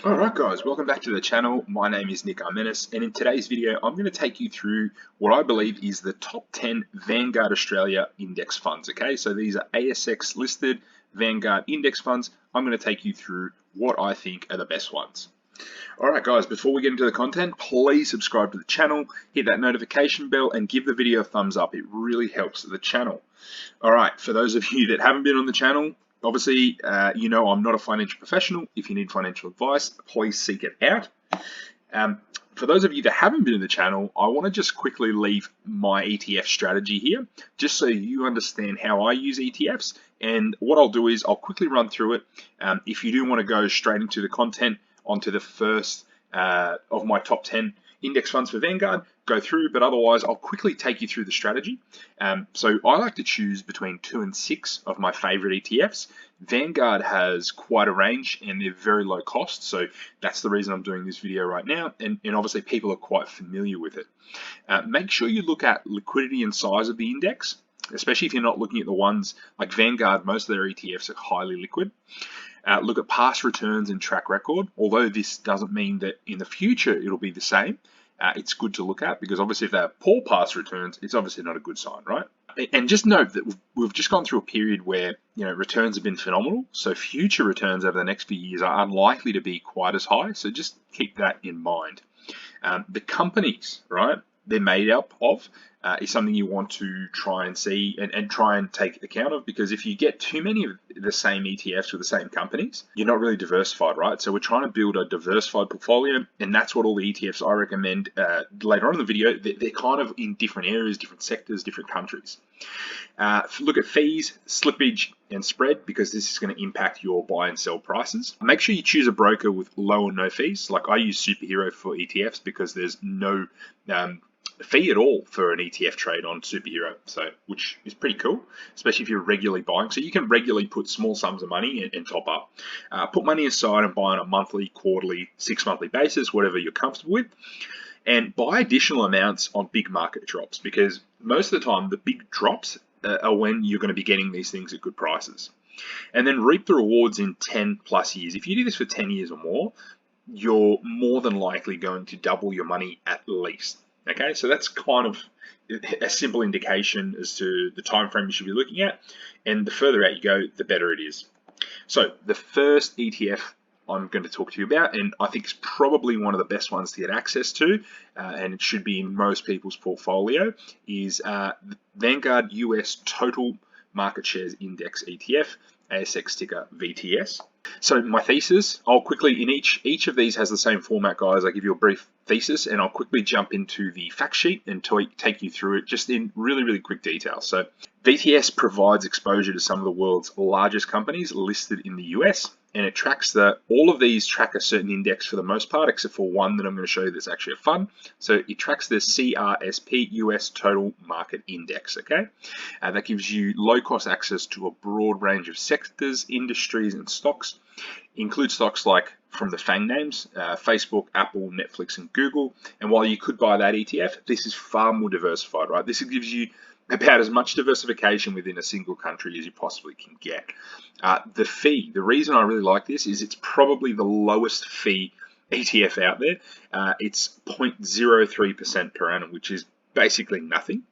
Alright guys, welcome back to the channel. My name is Nick Armenis, and in today's video I'm going to take you through what I believe is the top 10 Vanguard Australia index funds. Okay, so these are ASX listed Vanguard index funds. I'm going to take you through what I think are the best ones. Alright guys, before we get into the content, please subscribe to the channel, hit that notification bell and give the video a thumbs up. It really helps the channel. Alright, for those of you that haven't been on the channel, obviously, you know I'm not a financial professional. If you need financial advice, please seek it out. For those of you that haven't been in the channel, I want to just quickly leave my ETF strategy here, just so you understand how I use ETFs. And what I'll do is I'll quickly run through it. If you do want to go straight into the content, onto the first of my top 10 index funds for Vanguard, go through, but otherwise I'll quickly take you through the strategy. So I like to choose between 2 and 6 of my favorite ETFs. Vanguard has quite a range and they're very low cost, so that's the reason I'm doing this video right now, and obviously people are quite familiar with it. Make sure you look at liquidity and size of the index, especially if you're not looking at the ones like Vanguard. Most of their ETFs are highly liquid. Look at past returns and track record. Although this doesn't mean that in the future it'll be the same, it's good to look at, because obviously if they have poor past returns, it's obviously not a good sign, right? And just note that we've just gone through a period where returns have been phenomenal, so future returns over the next few years are unlikely to be quite as high. So just keep that in mind. The companies, right, they're made up of is something you want to try and see and try and take account of, because if you get too many of the same ETFs with the same companies, you're not really diversified, right? So we're trying to build a diversified portfolio, and that's what all the ETFs I recommend later on in the video. They're kind of in different areas, different sectors, different countries. Look at fees, slippage, and spread, because this is going to impact your buy and sell prices. Make sure you choose a broker with low or no fees. Like I use Superhero for ETFs because there's no fee at all for an ETF trade on Superhero, so which is pretty cool, especially if you're regularly buying. So you can regularly put small sums of money and top up. Put money aside and buy on a monthly, quarterly, 6-monthly basis, whatever you're comfortable with, and buy additional amounts on big market drops, because most of the time the big drops are when you're going to be getting these things at good prices. And then reap the rewards in 10 plus years. If you do this for 10 years or more, you're more than likely going to double your money at least. Okay, so that's kind of a simple indication as to the time frame you should be looking at, and the further out you go, the better it is. So the first ETF I'm going to talk to you about, and I think it's probably one of the best ones to get access to, and it should be in most people's portfolio, is the Vanguard US Total Market Shares Index ETF, ASX ticker VTS. So my thesis, I'll quickly, in each of these has the same format, guys. I give you a brief thesis and I'll quickly jump into the fact sheet and take you through it just in really quick detail. So VTS provides exposure to some of the world's largest companies listed in the US, and it tracks all of these track a certain index for the most part, except for one that I'm going to show you that's actually a fund. So it tracks the CRSP US Total Market Index, okay? That gives you low cost access to a broad range of sectors, industries, and stocks. Include stocks like, from the FANG names, Facebook, Apple, Netflix, and Google. And while you could buy that ETF, this is far more diversified, right? This gives you about as much diversification within a single country as you possibly can get. The fee, the reason I really like this is it's probably the lowest fee ETF out there. It's 0.03% per annum, which is basically nothing.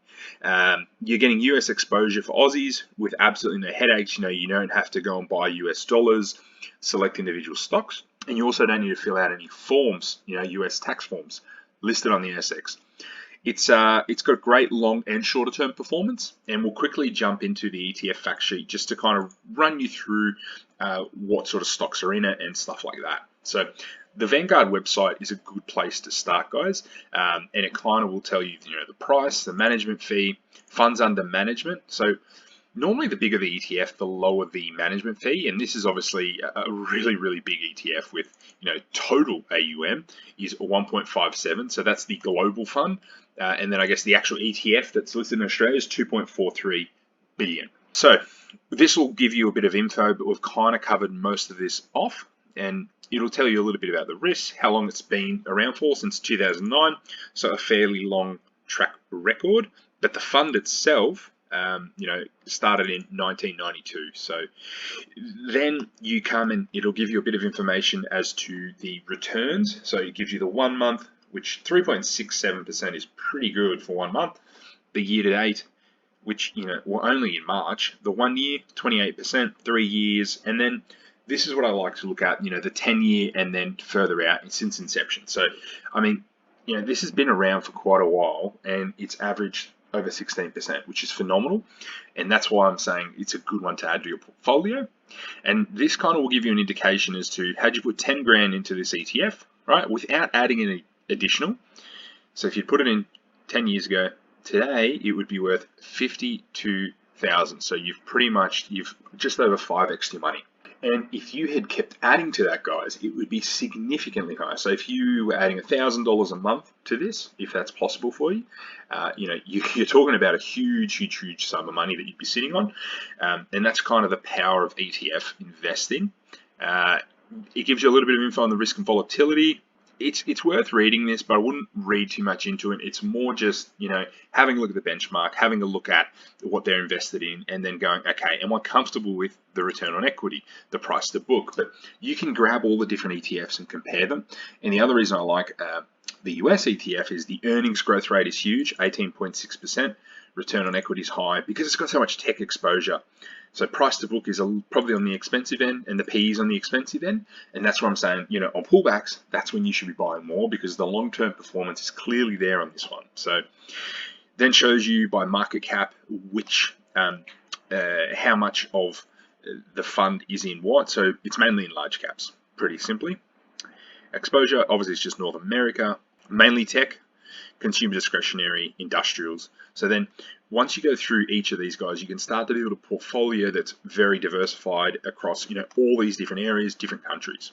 You're getting US exposure for Aussies with absolutely no headaches. You don't have to go and buy US dollars, select individual stocks, and you also don't need to fill out any forms, US tax forms listed on the ASX. It's got great long and shorter term performance, and we'll quickly jump into the ETF fact sheet just to kind of run you through what sort of stocks are in it and stuff like that. So the Vanguard website is a good place to start, guys, and it kind of will tell you, the price, the management fee, funds under management. So normally the bigger the ETF, the lower the management fee, and this is obviously a really big ETF with, total AUM is 1.57, so that's the global fund, and then I guess the actual ETF that's listed in Australia is 2.43 billion. So this will give you a bit of info, but we've kind of covered most of this off, and it'll tell you a little bit about the risk, how long it's been around for, since 2009, so a fairly long track record. But the fund itself started in 1992. So then you come and it'll give you a bit of information as to the returns. So it gives you the 1 month, which 3.67% is pretty good for 1 month. The year to date, which, were only in March. The 1 year, 28%, 3 years, and then this is what I like to look at, the 10-year and then further out since inception. So, I mean, this has been around for quite a while and it's averaged over 16%, which is phenomenal. And that's why I'm saying it's a good one to add to your portfolio. And this kind of will give you an indication as to had you put 10 grand into this ETF, right, without adding any additional. So if you put it in 10 years ago, today it would be worth 52,000. So you've just over 5x your money. And if you had kept adding to that, guys, it would be significantly higher. So if you were adding $1,000 a month to this, if that's possible for you, you're talking about a huge sum of money that you'd be sitting on. And that's kind of the power of ETF investing. It gives you a little bit of info on the risk and volatility. It's worth reading this, but I wouldn't read too much into it. It's more just, having a look at the benchmark, having a look at what they're invested in, and then going, okay, am I comfortable with the return on equity, the price to book? But you can grab all the different ETFs and compare them. And the other reason I like the US ETF is the earnings growth rate is huge, 18.6%. Return on equity is high because it's got so much tech exposure. So price to book is probably on the expensive end and the PE is on the expensive end. And that's what I'm saying, on pullbacks, that's when you should be buying more because the long-term performance is clearly there on this one. So then shows you by market cap how much of the fund is in what. So it's mainly in large caps, pretty simply. Exposure, obviously it's just North America, mainly tech, consumer discretionary, industrials. So then once you go through each of these guys, you can start to build a portfolio that's very diversified across, all these different areas, different countries.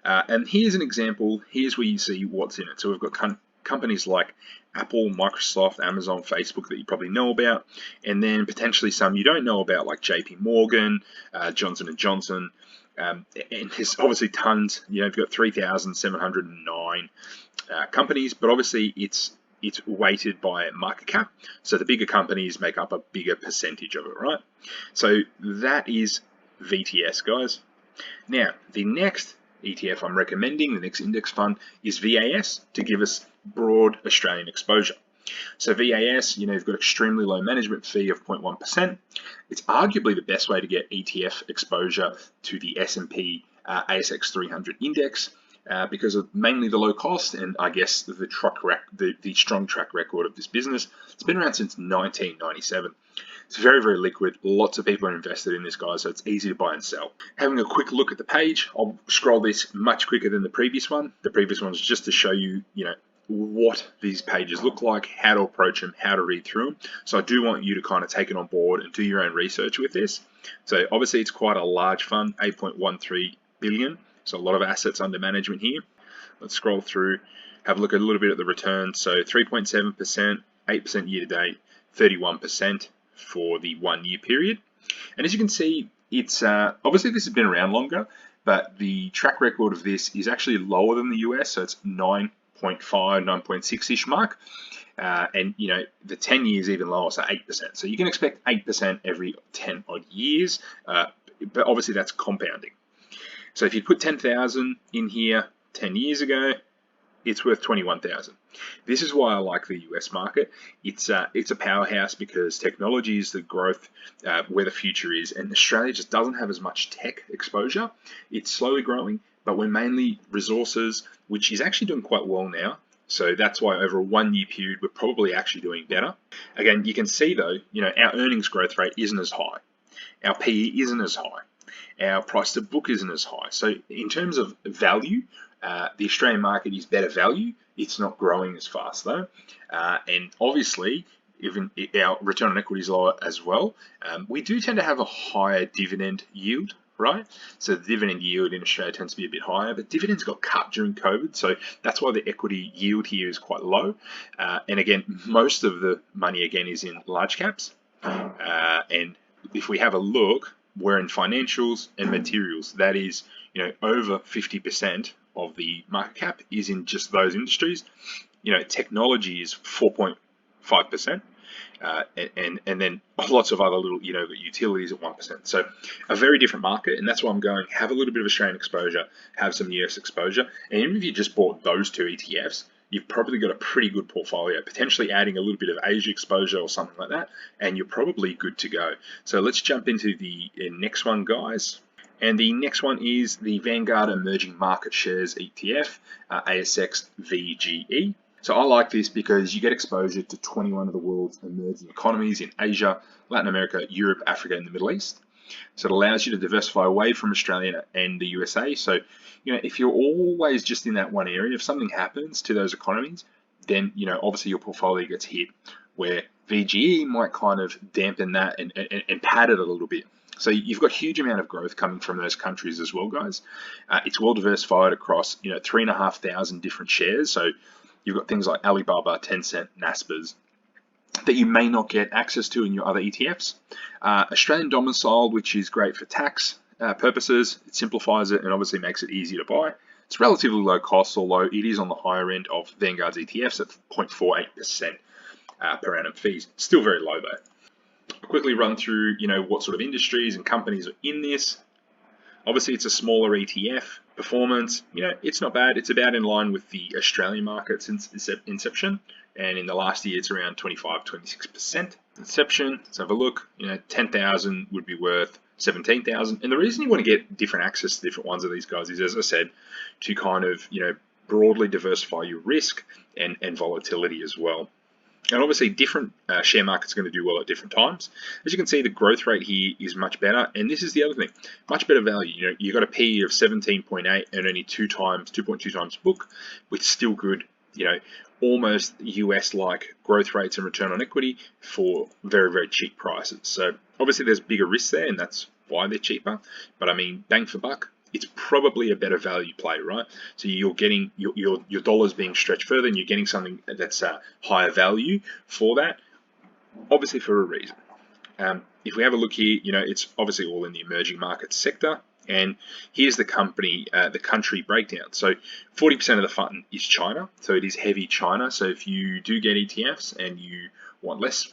And here's an example. Here's where you see what's in it. So we've got companies like Apple, Microsoft, Amazon, Facebook that you probably know about, and then potentially some you don't know about like JP Morgan, Johnson & Johnson, and there's obviously tons. You've got 3,709 companies, but obviously it's weighted by market cap. So the bigger companies make up a bigger percentage of it, right? So that is VTS, guys. Now, the next ETF I'm recommending, the next index fund, is VAS to give us broad Australian exposure. So VAS, you've got extremely low management fee of 0.1%. It's arguably the best way to get ETF exposure to the S&P ASX 300 index because of mainly the low cost and I guess the strong track record of this business. It's been around since 1997. It's very, very liquid. Lots of people are invested in this, guys, so it's easy to buy and sell. Having a quick look at the page, I'll scroll this much quicker than the previous one. The previous one was just to show you, what these pages look like, how to approach them, how to read through them. So I do want you to kind of take it on board and do your own research with this. So obviously it's quite a large fund, 8.13 billion. So a lot of assets under management here. Let's scroll through, have a look at a little bit at the returns. So 3.7%, 8% year to date, 31% for the 1 year period. And as you can see, it's obviously this has been around longer, but the track record of this is actually lower than the US. So it's 9.5, 9.6-ish mark. And the 10 years even lower, so 8%. So you can expect 8% every 10 odd years, but obviously that's compounding. So if you put 10,000 in here 10 years ago, it's worth 21,000. This is why I like the US market. It's a powerhouse because technology is the growth where the future is, and Australia just doesn't have as much tech exposure. It's slowly growing, but we're mainly resources, which is actually doing quite well now. So that's why over a 1 year period, we're probably actually doing better. Again, you can see though, our earnings growth rate isn't as high. Our PE isn't as high. Our price to book isn't as high. So in terms of value, the Australian market is better value. It's not growing as fast though. And obviously, even our return on equity is lower as well. We do tend to have a higher dividend yield, right? So the dividend yield in Australia tends to be a bit higher, but dividends got cut during COVID. So that's why the equity yield here is quite low. And again, most of the money again is in large caps. And if we have a look, we're in financials and materials. That is, over 50% of the market cap is in just those industries. Technology is 4.5%. and then lots of other little, utilities at 1%. So a very different market, and that's why I'm going, have a little bit of Australian exposure, have some US exposure, and even if you just bought those two ETFs, you've probably got a pretty good portfolio, potentially adding a little bit of Asia exposure or something like that, and you're probably good to go. So let's jump into the next one, guys. And the next one is the Vanguard Emerging Market Shares ETF, ASX VGE. So I like this because you get exposure to 21 of the world's emerging economies in Asia, Latin America, Europe, Africa, and the Middle East. So it allows you to diversify away from Australia and the USA. So, if you're always just in that one area, if something happens to those economies, then, obviously your portfolio gets hit, where VGE might kind of dampen that and pad it a little bit. So you've got a huge amount of growth coming from those countries as well, guys. It's well diversified across, 3,500 different shares. So you've got things like Alibaba, Tencent, Naspers, that you may not get access to in your other ETFs. Australian domiciled, which is great for tax purposes. It simplifies it and obviously makes it easier to buy. It's relatively low cost, although it is on the higher end of Vanguard's ETFs at 0.48% per annum fees. Still very low though. I'll quickly run through, what sort of industries and companies are in this. Obviously, it's a smaller ETF. Performance, it's not bad. It's about in line with the Australian market since inception. And in the last year, it's around 25-26%. Inception, let's have a look. 10,000 would be worth 17,000. And the reason you want to get different access to different ones of these guys is, as I said, to kind of, broadly diversify your risk and volatility as well. And obviously, different share markets are going to do well at different times. As you can see, the growth rate here is much better. And this is the other thing, much better value. You've got a PE of 17.8 and only 2.2 times book, with still good, almost US-like growth rates and return on equity for very, very cheap prices. So obviously, there's bigger risks there, and that's why they're cheaper. But I mean, bang for buck, it's probably a better value play, right? So you're getting your dollars being stretched further, and you're getting something that's higher value for that, obviously for a reason. If we have a look here, it's obviously all in the emerging markets sector. And here's the country breakdown. So 40% of the fund is China. So it is heavy China. So if you do get ETFs and you want less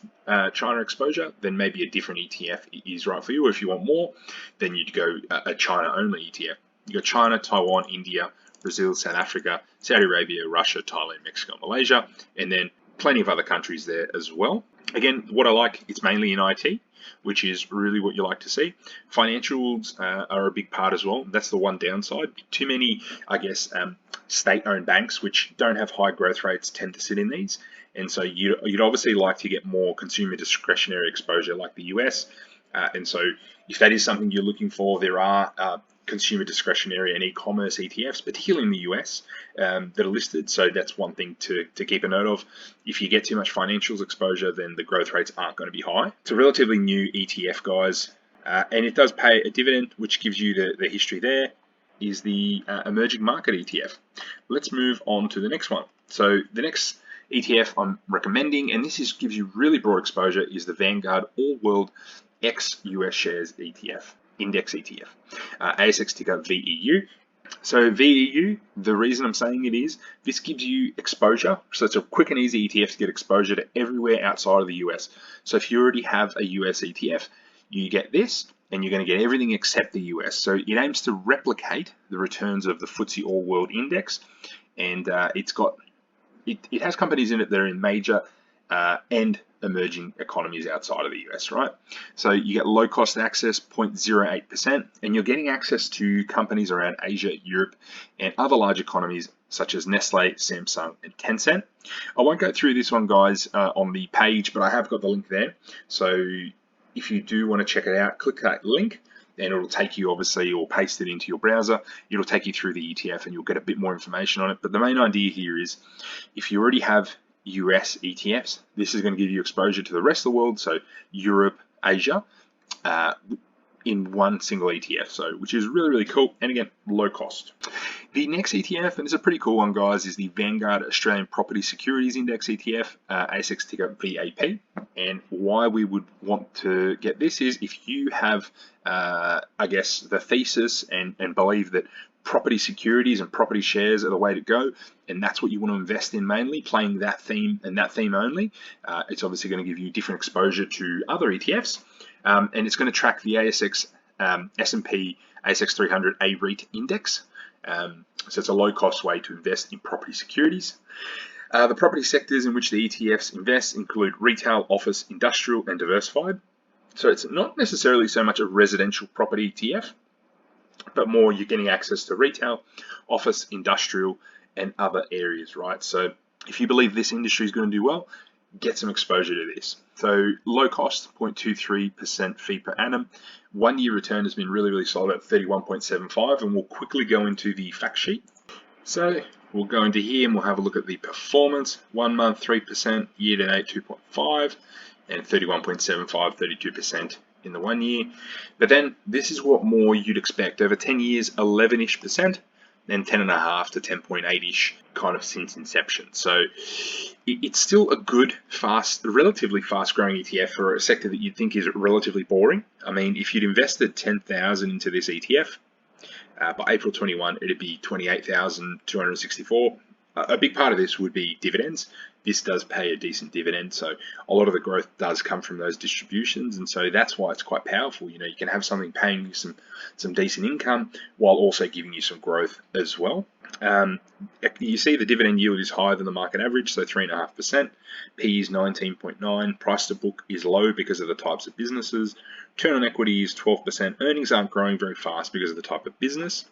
China exposure, then maybe a different ETF is right for you. Or if you want more, then you'd go a China only ETF. You got China, Taiwan, India, Brazil, South Africa, Saudi Arabia, Russia, Thailand, Mexico, Malaysia, and then plenty of other countries there as well. Again, what I like, it's mainly in IT, which is really what you like to see. Financials are a big part as well. That's the one downside. Too many, I guess, state-owned banks which don't have high growth rates tend to sit in these. And so you'd obviously like to get more consumer discretionary exposure like the US. And so if that is something you're looking for, there are consumer discretionary and e-commerce ETFs, particularly in the US, that are listed. So that's one thing to keep a note of. If you get too much financials exposure, then the growth rates aren't going to be high. It's a relatively new ETF, guys, and it does pay a dividend, which gives you the history there, is the emerging market ETF. Let's move on to the next one. So the next ETF I'm recommending, and this gives you really broad exposure, is the Vanguard All World ex-US Shares ETF. Index ETF, ASX ticker VEU. So VEU, the reason I'm saying it is, this gives you exposure. So it's a quick and easy ETF to get exposure to everywhere outside of the US. So if you already have a US ETF, you get this, and you're going to get everything except the US. So it aims to replicate the returns of the FTSE All World Index, and it has companies in it that are in major and emerging economies outside of the US, right? So you get low cost access, 0.08%, and you're getting access to companies around Asia, Europe, and other large economies such as Nestle, Samsung, and Tencent. I won't go through this one, guys, on the page, but I have got the link there. So if you do want to check it out, click that link, and it'll take you, obviously, or paste it into your browser. It'll take you through the ETF, and you'll get a bit more information on it. But the main idea here is, if you already have US ETFs, this is going to give you exposure to the rest of the world, so Europe, Asia, in one single ETF, so which is really, really cool, and again, low cost. The next ETF, and it's a pretty cool one, guys, is the Vanguard Australian Property Securities Index ETF, ASX ticker VAP. And why we would want to get this is if you have, I guess, the thesis and believe that property securities and property shares are the way to go, and that's what you want to invest in mainly, playing that theme and that theme only. It's obviously going to give you different exposure to other ETFs, and it's going to track the ASX S&P ASX 300 A-REIT index. So it's a low-cost way to invest in property securities. The property sectors in which the ETFs invest include retail, office, industrial, and diversified. So it's not necessarily so much a residential property ETF, but more you're getting access to retail, office, industrial, and other areas, right? So if you believe this industry is going to do well, get some exposure to this. So low cost, 0.23% fee per annum. 1 year return has been really, really solid at 31.75, and we'll quickly go into the fact sheet. So we'll go into here and we'll have a look at the performance. 1 month, 3%, year to date, 2.5, and 31.75, 32% in the 1 year. But then this is what more you'd expect. Over 10 years, 11-ish%, then 10.5 to 10.8-ish kind of since inception. So it's still a good, relatively fast-growing ETF for a sector that you'd think is relatively boring. I mean, if you'd invested 10,000 into this ETF, by April 21, it'd be 28,264. A big part of this would be dividends. This does pay a decent dividend, so a lot of the growth does come from those distributions, and so that's why it's quite powerful. You know, you can have something paying you some decent income while also giving you some growth as well. You see the dividend yield is higher than the market average, so 3.5%. P is 19.9. Price to book is low because of the types of businesses. Return on equity is 12%. Earnings aren't growing very fast because of the type of business.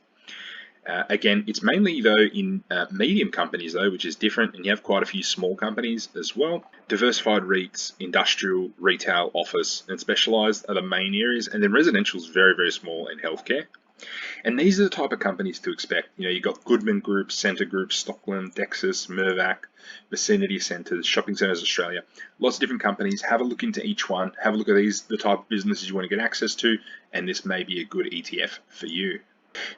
Again, it's mainly though in medium companies though, which is different, and you have quite a few small companies as well. Diversified REITs, industrial, retail, office, and specialized are the main areas, and then residential is very, very small, and healthcare. And these are the type of companies to expect. You know, you've got Goodman Group, Centre Group, Stockland, Dexus, Mirvac, Vicinity Centres, Shopping Centres Australia. Lots of different companies. Have a look into each one. Have a look at the type of businesses you want to get access to, and this may be a good ETF for you.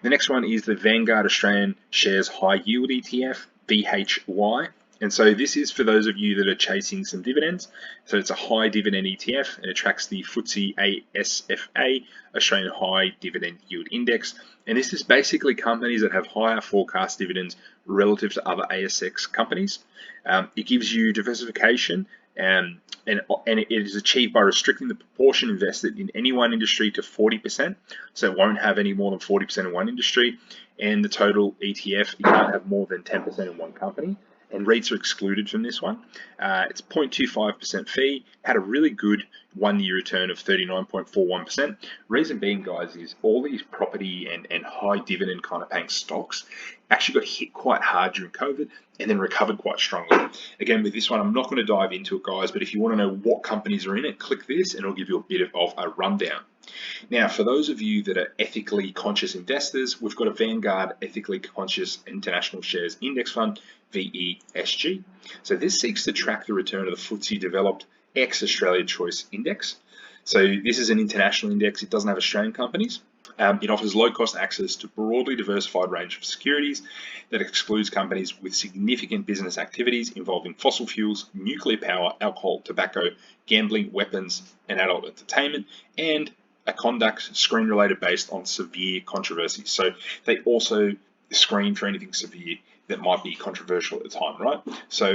The next one is the Vanguard Australian Shares High Yield ETF, VHY. And so this is for those of you that are chasing some dividends. So it's a high dividend ETF, and it tracks the FTSE ASFA, Australian High Dividend Yield Index. And this is basically companies that have higher forecast dividends relative to other ASX companies. It gives you diversification, and it is achieved by restricting the proportion invested in any one industry to 40%. So it won't have any more than 40% in one industry, and the total ETF, you can't have more than 10% in one company. And REITs are excluded from this one. It's 0.25% fee, had a really good 1 year return of 39.41%. Reason being, guys, is all these property and high dividend kind of paying stocks actually got hit quite hard during COVID and then recovered quite strongly. Again, with this one, I'm not going to dive into it, guys, but if you want to know what companies are in it, click this and it'll give you a bit of a rundown. Now, for those of you that are ethically conscious investors, we've got a Vanguard Ethically Conscious International Shares Index Fund, VESG. So this seeks to track the return of the FTSE Developed ex-Australia Choice Index. So this is an international index. It doesn't have Australian companies. It offers low-cost access to broadly diversified range of securities that excludes companies with significant business activities involving fossil fuels, nuclear power, alcohol, tobacco, gambling, weapons, and adult entertainment, and a conduct screen related based on severe controversy. So they also screen for anything severe that might be controversial at the time, right? So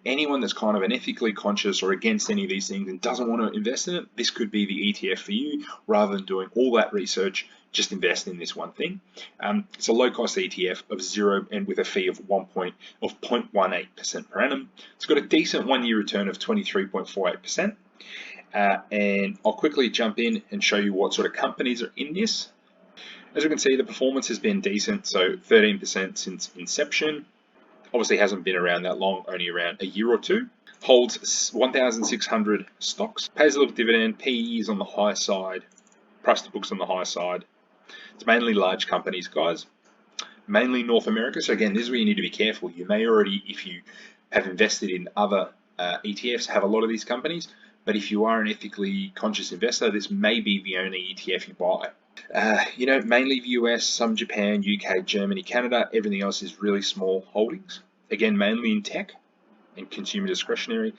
anyone that's kind of an ethically conscious or against any of these things and doesn't want to invest in it, this could be the ETF for you. Rather than doing all that research, just invest in this one thing. It's a low-cost ETF of zero and with a fee of 0.18% per annum. It's got a decent 1 year return of 23.48%. And I'll quickly jump in and show you what sort of companies are in this. As you can see, the performance has been decent, so 13% since inception. Obviously hasn't been around that long, only around a year or two. Holds 1,600 stocks, pays a little dividend, PE is on the high side, price to book's on the high side. It's mainly large companies, guys, mainly North America. So again, this is where you need to be careful. You may already, if you have invested in other ETFs, have a lot of these companies, but if you are an ethically conscious investor, this may be the only ETF you buy. You know, mainly the US, some Japan, UK, Germany, Canada. Everything else is really small holdings. Again, mainly in tech and consumer discretionary.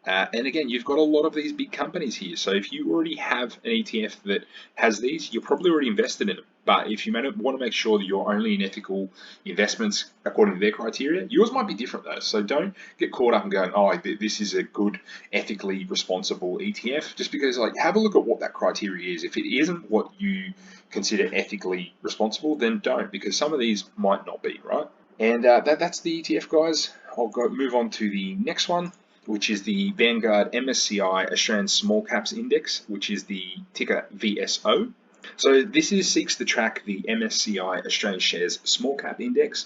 And again, you've got a lot of these big companies here. So if you already have an ETF that has these, you're probably already invested in them. But if you want to make sure that you're only in ethical investments according to their criteria, yours might be different though. So don't get caught up and going, oh, this is a good ethically responsible ETF. Just because, like, have a look at what that criteria is. If it isn't what you consider ethically responsible, then don't, because some of these might not be, right? And that's the ETF, guys. I'll move on to the next one, which is the Vanguard MSCI Australian Small Caps Index, which is the ticker VSO. So this seeks to track the MSCI Australian Shares Small Cap Index.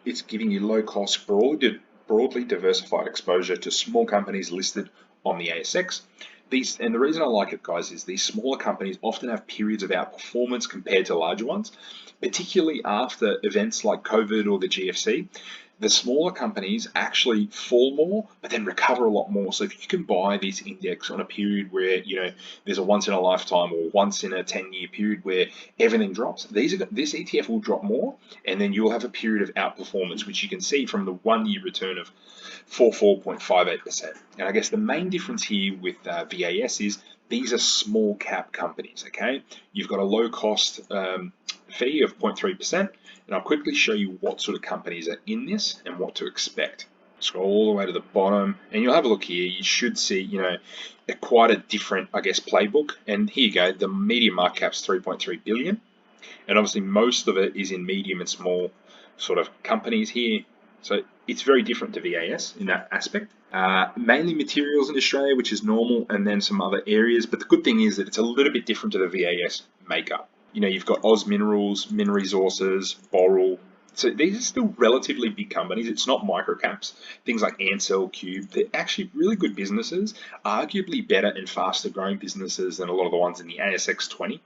It's giving you low cost, broadly diversified exposure to small companies listed on the ASX. And the reason I like it, guys, is these smaller companies often have periods of outperformance compared to larger ones, particularly after events like COVID or the GFC. The smaller companies actually fall more, but then recover a lot more. So if you can buy this index on a period where, there's a once in a lifetime or once in a 10-year period where everything drops, this ETF will drop more, and then you'll have a period of outperformance, which you can see from the 1-year return of 44.58%. And I guess the main difference here with VAS is these are small cap companies, okay? You've got a low cost fee of 0.3%. And I'll quickly show you what sort of companies are in this and what to expect. Scroll all the way to the bottom and you'll have a look here. You should see, quite a different, I guess, playbook. And here you go, the median market cap's 3.3 billion. And obviously most of it is in medium and small sort of companies here. So it's very different to VAS in that aspect. Mainly materials in Australia, which is normal, and then some other areas. But the good thing is that it's a little bit different to the VAS makeup. You've got Oz Minerals, Min Resources, Boral. So these are still relatively big companies. It's not micro caps. Things like Ansell, Cube, they're actually really good businesses, arguably better and faster growing businesses than a lot of the ones in the ASX 20.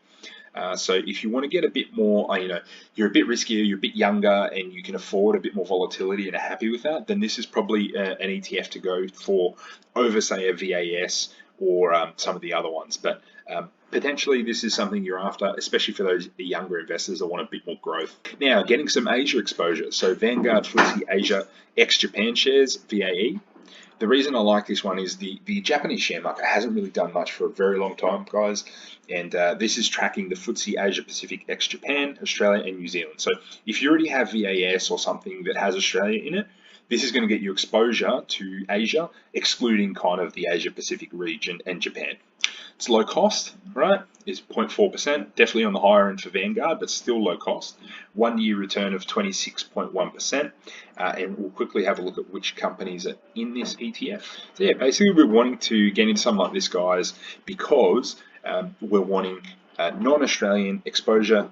So if you want to get a bit more, you're a bit riskier, you're a bit younger, and you can afford a bit more volatility and are happy with that, then this is probably an ETF to go for over, say, a VAS or some of the other ones. But potentially this is something you're after, especially for those younger investors that want a bit more growth. Now, getting some Asia exposure. So Vanguard FTSE Asia ex-Japan shares, VAE. The reason I like this one is the Japanese share market hasn't really done much for a very long time, guys. And this is tracking the FTSE Asia Pacific ex-Japan, Australia, and New Zealand. So if you already have VAS or something that has Australia in it, this is going to get you exposure to Asia, excluding kind of the Asia Pacific region and Japan. It's low cost, right? It's 0.4%, definitely on the higher end for Vanguard, but still low cost. 1-year return of 26.1%. And we'll quickly have a look at which companies are in this ETF. So yeah, basically we're wanting to get into something like this, guys, because we're wanting non-Australian exposure.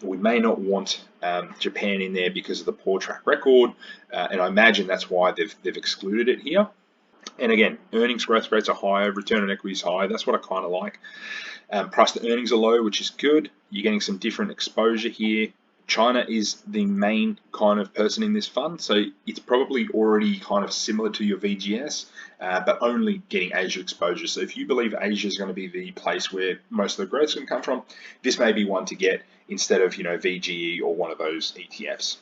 We may not want Japan in there because of the poor track record, and I imagine that's why they've excluded it here. And again, earnings growth rates are higher, return on equity is high. That's what I kind of like. Price to earnings are low, which is good. You're getting some different exposure here. China is the main kind of person in this fund, so it's probably already kind of similar to your VGS, but only getting Asia exposure. So if you believe Asia is going to be the place where most of the growth is going to come from, this may be one to get instead of VGE or one of those ETFs.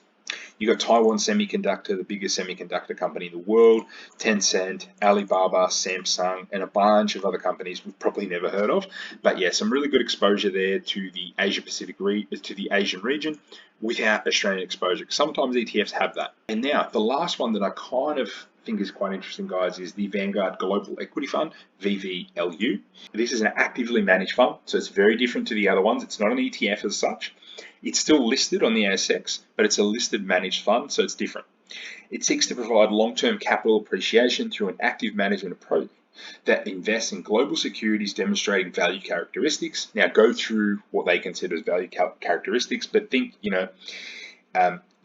You've got Taiwan Semiconductor, the biggest semiconductor company in the world, Tencent, Alibaba, Samsung, and a bunch of other companies we've probably never heard of. But yeah, some really good exposure there to the Asia Pacific to the Asian region without Australian exposure. Sometimes ETFs have that. And now the last one that I kind of think is quite interesting, guys, is the Vanguard Global Equity Fund, VVLU. This is an actively managed fund, so it's very different to the other ones. It's not an ETF as such. It's still listed on the ASX, but it's a listed managed fund, so it's different. It seeks to provide long-term capital appreciation through an active management approach that invests in global securities demonstrating value characteristics. Now, go through what they consider as value characteristics, but think,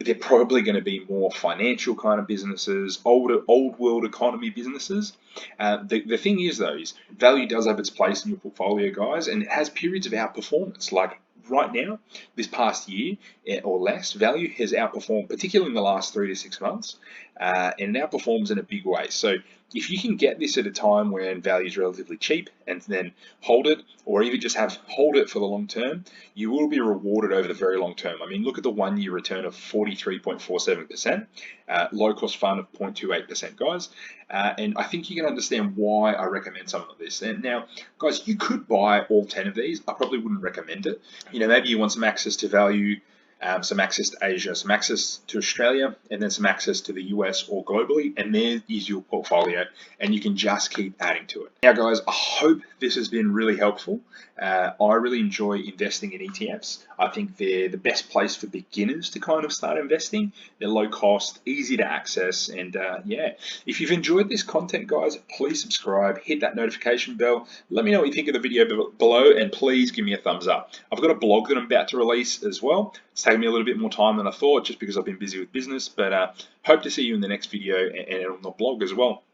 they're probably going to be more financial kind of businesses, old world economy businesses. The thing is, though, is value does have its place in your portfolio, guys, and it has periods of outperformance. Like right now, this past year or less, value has outperformed, particularly in the last 3 to 6 months, and it outperforms in a big way. So if you can get this at a time when value is relatively cheap and then hold it, or even just hold it for the long term, you will be rewarded over the very long term. I mean, look at the 1 year return of 43.47%, low cost fund of 0.28%, guys. And I think you can understand why I recommend something like this. And now, guys, you could buy all 10 of these. I probably wouldn't recommend it. Maybe you want some access to value, some access to Asia, some access to Australia, and then some access to the US or globally, and there is your portfolio, and you can just keep adding to it. Now, guys, I hope this has been really helpful. I really enjoy investing in ETFs. I think they're the best place for beginners to kind of start investing. They're low cost, easy to access, and yeah, if you've enjoyed this content, guys, please subscribe, hit that notification bell. Let me know what you think of the video below, and please give me a thumbs up. I've got a blog that I'm about to release as well. It's taken me a little bit more time than I thought, just because I've been busy with business, but hope to see you in the next video and on the blog as well.